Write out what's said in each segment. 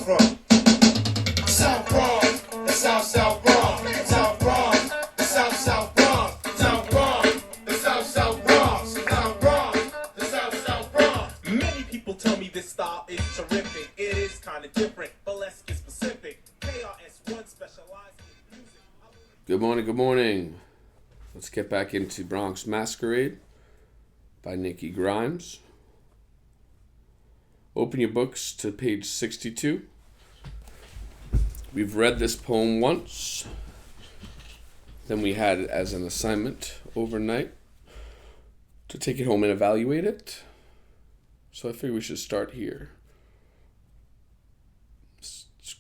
from. South Bronx, the South Bronx, South Bronx, the South Bronx, South Bronx, the South Bronx, South Bronx, the South Bronx. Many people tell me this style is terrific. It is kind of different, but let's get specific. KRS-One specialized in music. Good morning, good morning. Let's get back into Bronx Masquerade by Nikki Grimes. Open your books to page 62. We've read this poem once. Then we had it as an assignment overnight to take it home and evaluate it. So I figure we should start here.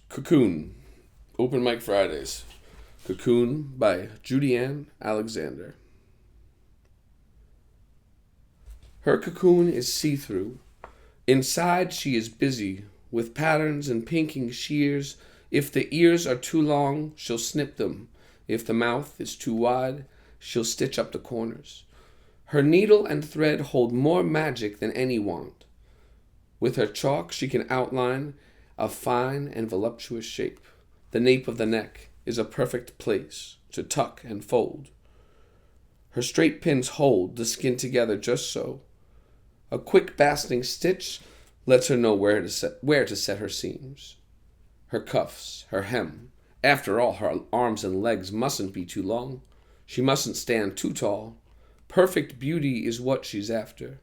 Cocoon. Open Mic Fridays. Cocoon by Judy Ann Alexander. Her cocoon is see-through. Inside she is busy with patterns and pinking shears. If the ears are too long, she'll snip them. If the mouth is too wide, she'll stitch up the corners. Her needle and thread hold more magic than any wand. With her chalk she can outline a fine and voluptuous shape. The nape of the neck is a perfect place to tuck and fold. Her straight pins hold the skin together just so. A quick basting stitch lets her know where to set her seams. Her cuffs, her hem. After all, her arms and legs mustn't be too long. She mustn't stand too tall. Perfect beauty is what she's after.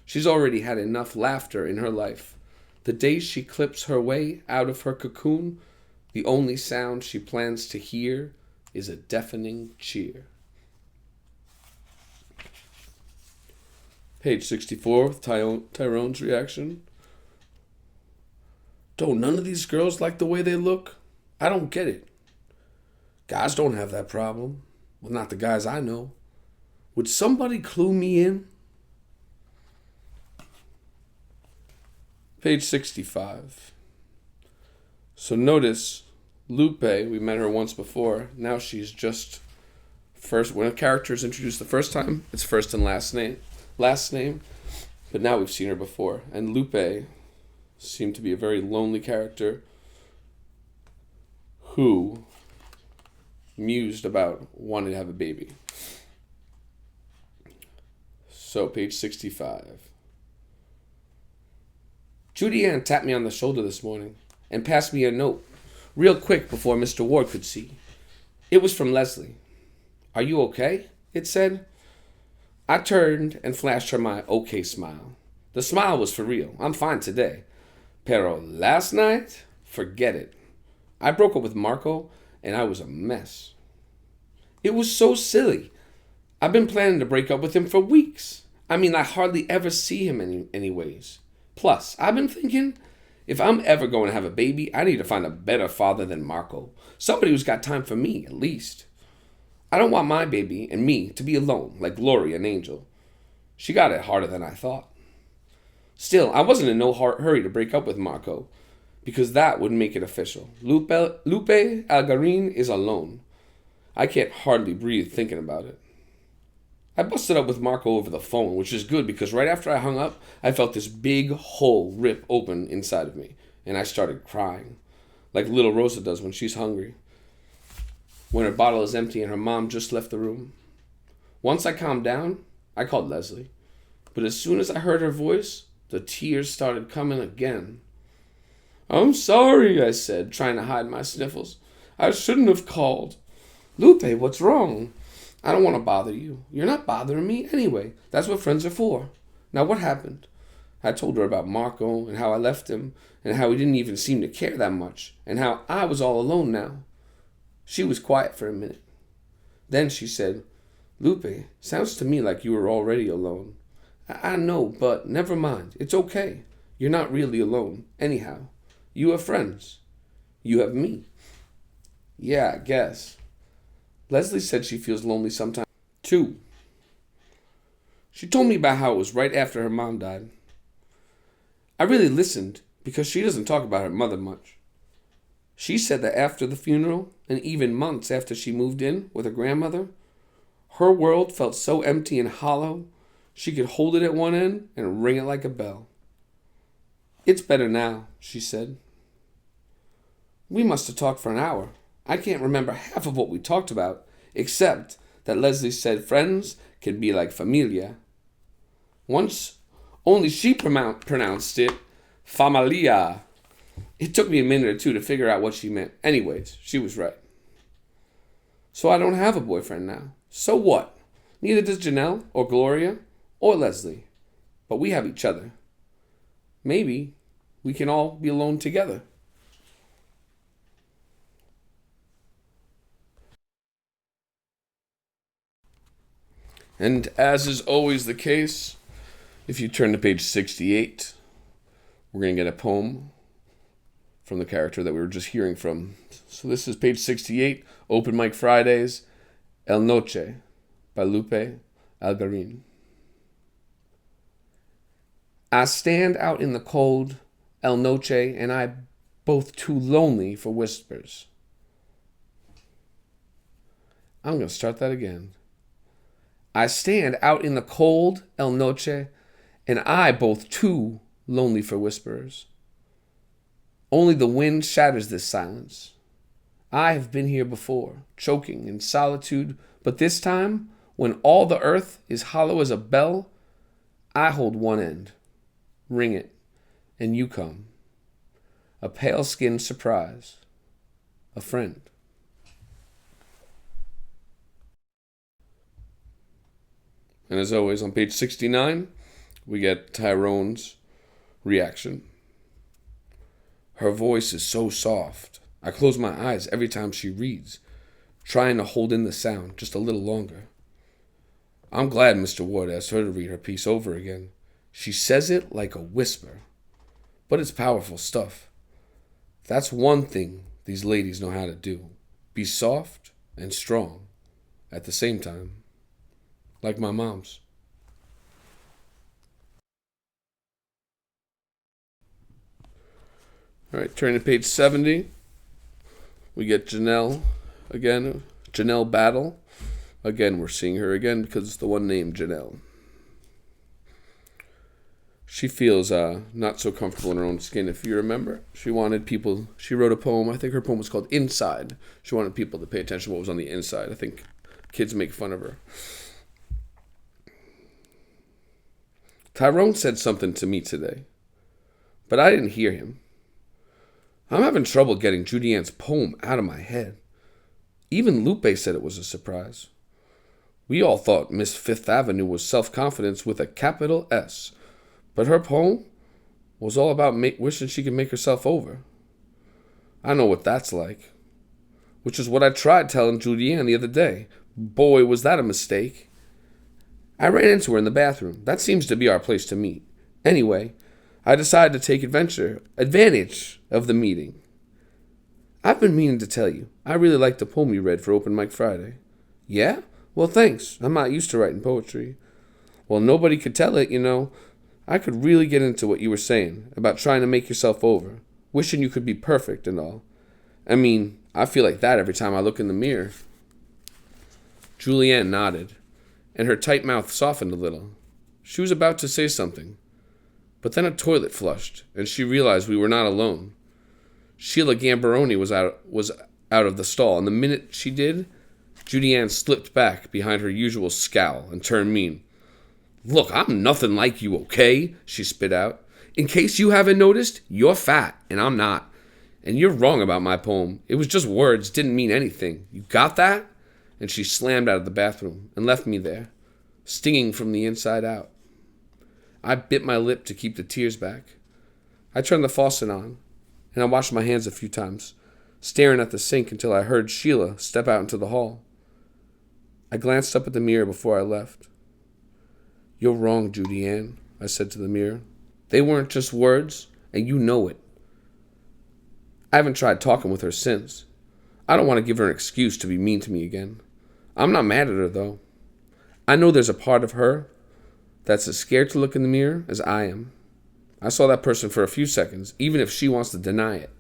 She's already had enough laughter in her life. The day she clips her way out of her cocoon, the only sound she plans to hear is a deafening cheer. Page 64 with Tyrone's reaction. Don't none of these girls like the way they look? I don't get it. Guys don't have that problem. Well, not the guys I know. Would somebody clue me in? Page 65. So notice Lupe, we met her once before. Now she's just first. When a character is introduced the first time, it's first and last name. But now we've seen her before. And Lupe seemed to be a very lonely character who mused about wanting to have a baby. So, page 65. Judy Ann tapped me on the shoulder this morning and passed me a note real quick before Mr. Ward could see. It was from Leslie. Are you okay? It said. I turned and flashed her my okay smile. The smile was for real. I'm fine today. Pero last night, forget it. I broke up with Marco and I was a mess. It was so silly. I've been planning to break up with him for weeks. I mean, I hardly ever see him anyways. Plus, I've been thinking, if I'm ever going to have a baby, I need to find a better father than Marco. Somebody who's got time for me, at least. I don't want my baby and me to be alone, like Gloria and Angel. She got it harder than I thought. Still, I wasn't in no hurry to break up with Marco, because that would make it official. Lupe Algarin is alone. I can't hardly breathe thinking about it. I busted up with Marco over the phone, which is good because right after I hung up, I felt this big hole rip open inside of me, and I started crying, like little Rosa does when she's hungry, when her bottle is empty and her mom just left the room. Once I calmed down, I called Leslie, but as soon as I heard her voice, the tears started coming again. I'm sorry, I said, trying to hide my sniffles. I shouldn't have called. Lupe, what's wrong? I don't want to bother you. You're not bothering me anyway. That's what friends are for. Now what happened? I told her about Marco and how I left him and how he didn't even seem to care that much and how I was all alone now. She was quiet for a minute. Then she said, Lupe, sounds to me like you were already alone. I know, but never mind. It's okay. You're not really alone. Anyhow, you have friends. You have me. Yeah, I guess. Leslie said she feels lonely sometimes, too. She told me about how it was right after her mom died. I really listened because she doesn't talk about her mother much. She said that after the funeral, and even months after she moved in with her grandmother, her world felt so empty and hollow, she could hold it at one end and ring it like a bell. It's better now, she said. We must have talked for an hour. I can't remember half of what we talked about, except that Leslie said friends can be like familia. Once, only she pronounced it familia. It took me a minute or two to figure out what she meant. Anyways, she was right. So I don't have a boyfriend now. So what? Neither does Janelle, or Gloria, or Leslie. But we have each other. Maybe we can all be alone together. And as is always the case, if you turn to page 68, we're going to get a poem from the character that we were just hearing from. So this is page 68, Open Mic Fridays, El Noche by Lupe Algarin. I stand out in the cold, El Noche, and I both too lonely for whispers. I'm going to start that again. I stand out in the cold, El Noche, and I both too lonely for whispers. Only the wind shatters this silence. I have been here before, choking in solitude, but this time, when all the earth is hollow as a bell, I hold one end, ring it, and you come. A pale-skinned surprise, a friend. And as always, on page 69, we get Tyrone's reaction. Her voice is so soft. I close my eyes every time she reads, trying to hold in the sound just a little longer. I'm glad Mr. Ward asked her to read her piece over again. She says it like a whisper, but it's powerful stuff. That's one thing these ladies know how to do. Be soft and strong at the same time. Like my mom's. All right, turn to page 70. We get Janelle again. Janelle Battle. Again, we're seeing her again because it's the one named Janelle. She feels not so comfortable in her own skin. If you remember, she wrote a poem. I think her poem was called Inside. She wanted people to pay attention to what was on the inside. I think kids make fun of her. Tyrone said something to me today, but I didn't hear him. I'm having trouble getting Judy Ann's poem out of my head. Even Lupe said it was a surprise. We all thought Miss Fifth Avenue was self-confidence with a capital S, but her poem was all about wishing she could make herself over. I know what that's like, which is what I tried telling Judy Ann the other day. Boy, was that a mistake. I ran into her in the bathroom. That seems to be our place to meet. Anyway, I decided to take advantage of the meeting. I've been meaning to tell you, I really liked the poem you read for Open Mic Friday. Yeah? Well, thanks. I'm not used to writing poetry. Well, nobody could tell it, you know. I could really get into what you were saying about trying to make yourself over, wishing you could be perfect and all. I mean, I feel like that every time I look in the mirror. Julianne nodded, and her tight mouth softened a little. She was about to say something, but then a toilet flushed, and she realized we were not alone. Sheila Gambaroni was out of the stall, and the minute she did, Judy Ann slipped back behind her usual scowl and turned mean. Look, I'm nothing like you, okay? She spit out. In case you haven't noticed, you're fat, and I'm not. And you're wrong about my poem. It was just words, didn't mean anything. You got that? And she slammed out of the bathroom and left me there, stinging from the inside out. I bit my lip to keep the tears back. I turned the faucet on, and I washed my hands a few times, staring at the sink until I heard Sheila step out into the hall. I glanced up at the mirror before I left. You're wrong, Judy Ann, I said to the mirror. They weren't just words, and you know it. I haven't tried talking with her since. I don't want to give her an excuse to be mean to me again. I'm not mad at her, though. I know there's a part of her that's as scared to look in the mirror as I am. I saw that person for a few seconds, even if she wants to deny it.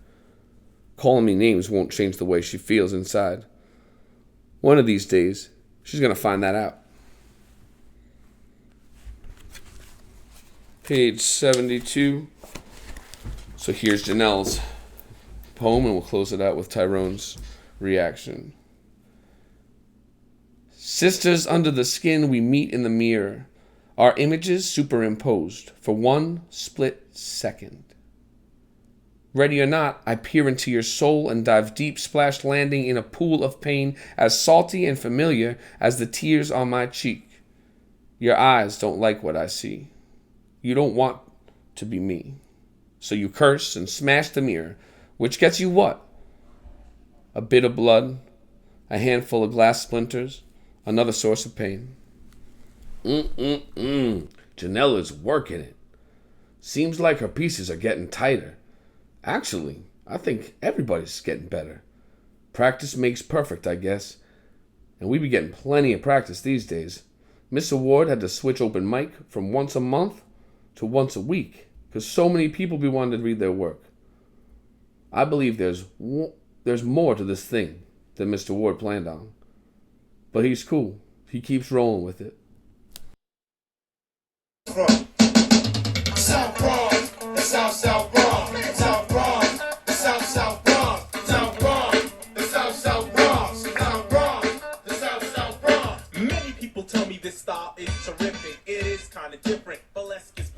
Calling me names won't change the way she feels inside. One of these days, she's going to find that out. Page 72. So here's Janelle's poem, and we'll close it out with Tyrone's reaction. Sisters under the skin, we meet in the mirror, our images superimposed for one split second. Ready or not, I peer into your soul and dive deep, splash landing in a pool of pain as salty and familiar as the tears on my cheek. Your eyes don't like what I see. You don't want to be me. So you curse and smash the mirror, which gets you what? A bit of blood, a handful of glass splinters, another source of pain. Janelle is working it. Seems like her pieces are getting tighter. Actually, I think everybody's getting better. Practice makes perfect, I guess. And we be getting plenty of practice these days. Miss Award had to switch open mic from once a month to once a week because so many people be wanting to read their work. I believe there's more to this thing than Mr. Ward planned on. But he's cool. He keeps rolling with it. South Bronx, the South Bronx, South Bronx, the South Bronx, South Bronx, the South Bronx, South Bronx, the South Bronx. Many people tell me this style is terrific. It is kind of different, but let's get